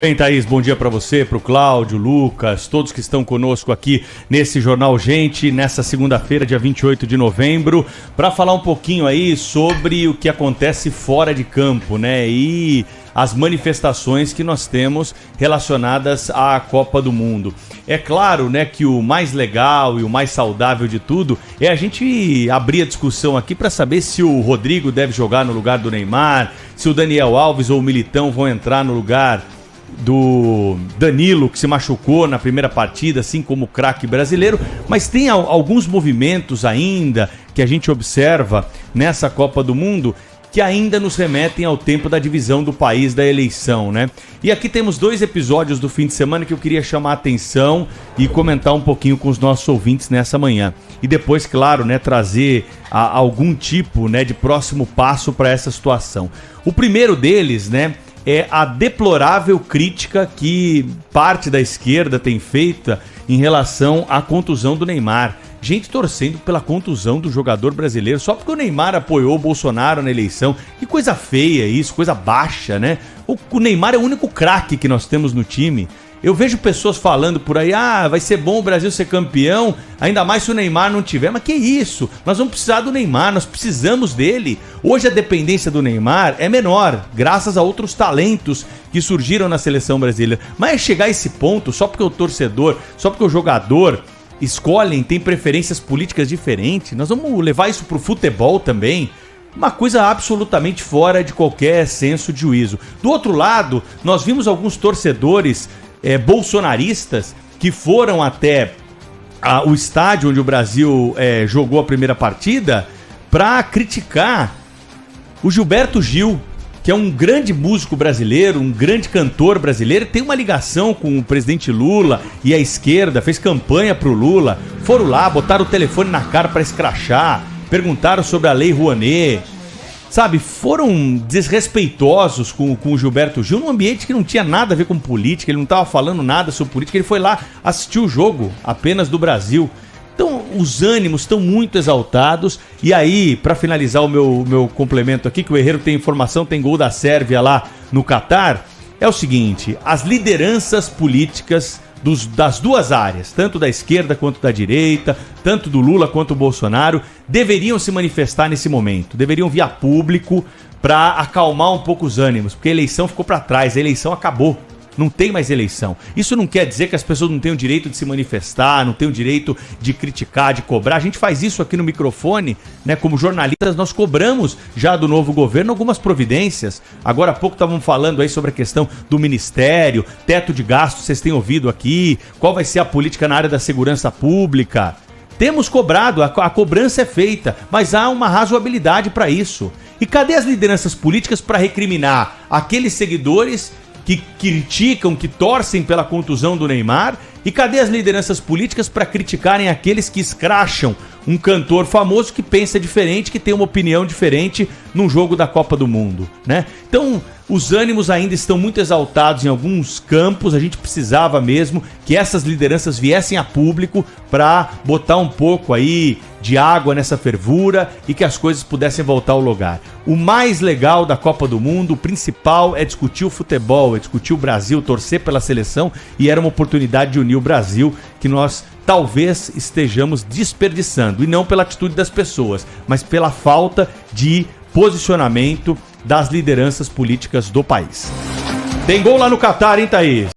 Bem, Thaís, bom dia para você, para o Cláudio, Lucas, todos que estão conosco aqui nesse Jornal Gente, nessa segunda-feira, dia 28 de novembro, para falar um pouquinho aí sobre o que acontece fora de campo, né, e as manifestações que nós temos relacionadas à Copa do Mundo. É claro, né, que o mais legal e o mais saudável de tudo é a gente abrir a discussão aqui para saber se o Rodrigo deve jogar no lugar do Neymar, se o Daniel Alves ou o Militão vão entrar no lugar do Danilo, que se machucou na primeira partida, assim como o craque brasileiro, mas tem alguns movimentos ainda que a gente observa nessa Copa do Mundo que ainda nos remetem ao tempo da divisão do país, da eleição, né? E aqui temos 2 episódios do fim de semana que eu queria chamar a atenção e comentar um pouquinho com os nossos ouvintes nessa manhã. E depois, claro, né, trazer algum tipo, né, de próximo passo para essa situação. O primeiro deles, né, é a deplorável crítica que parte da esquerda tem feita em relação à contusão do Neymar. Gente torcendo pela contusão do jogador brasileiro só porque o Neymar apoiou o Bolsonaro na eleição. Que coisa feia isso, coisa baixa, né? O Neymar é o único craque que nós temos no time. Eu vejo pessoas falando por aí, vai ser bom o Brasil ser campeão, ainda mais se o Neymar não tiver. Mas que isso? Nós vamos precisar do Neymar, nós precisamos dele. Hoje a dependência do Neymar é menor, graças a outros talentos que surgiram na seleção brasileira. Mas é chegar a esse ponto só porque o torcedor, só porque o jogador escolhem, tem preferências políticas diferentes. Nós vamos levar isso pro futebol também. Uma coisa absolutamente fora de qualquer senso de juízo. Do outro lado, nós vimos alguns torcedores bolsonaristas que foram até o estádio onde o Brasil jogou a primeira partida para criticar o Gilberto Gil, que é um grande músico brasileiro, um grande cantor brasileiro, tem uma ligação com o presidente Lula e a esquerda, fez campanha pro Lula, foram lá, botaram o telefone na cara para escrachar, perguntaram sobre a Lei Rouanet, sabe, foram desrespeitosos com o Gilberto Gil num ambiente que não tinha nada a ver com política, ele não estava falando nada sobre política, ele foi lá assistir o jogo apenas do Brasil. Então os ânimos estão muito exaltados. E aí, para finalizar o meu complemento aqui, que o Herrero tem informação, tem gol da Sérvia lá no Catar, é o seguinte: as lideranças políticas das duas áreas, tanto da esquerda quanto da direita, tanto do Lula quanto do Bolsonaro, deveriam se manifestar nesse momento, deveriam vir a público para acalmar um pouco os ânimos, porque a eleição ficou para trás, a eleição acabou. Não tem mais eleição. Isso não quer dizer que as pessoas não têm o direito de se manifestar, não têm o direito de criticar, de cobrar. A gente faz isso aqui no microfone, né? Como jornalistas, nós cobramos já do novo governo algumas providências. Agora há pouco estavam falando aí sobre a questão do ministério, teto de gastos, vocês têm ouvido aqui, qual vai ser a política na área da segurança pública. Temos cobrado, a cobrança é feita, mas há uma razoabilidade para isso. E cadê as lideranças políticas para recriminar aqueles seguidores que criticam, que torcem pela contusão do Neymar? E cadê as lideranças políticas para criticarem aqueles que escracham um cantor famoso que pensa diferente, que tem uma opinião diferente num jogo da Copa do Mundo, né? Então, os ânimos ainda estão muito exaltados em alguns campos. A gente precisava mesmo que essas lideranças viessem a público para botar um pouco aí de água nessa fervura e que as coisas pudessem voltar ao lugar. O mais legal da Copa do Mundo, o principal, é discutir o futebol, é discutir o Brasil, torcer pela seleção, e era uma oportunidade de unir o Brasil que nós talvez estejamos desperdiçando, e não pela atitude das pessoas, mas pela falta de posicionamento das lideranças políticas do país. Tem gol lá no Catar, hein, Thaís?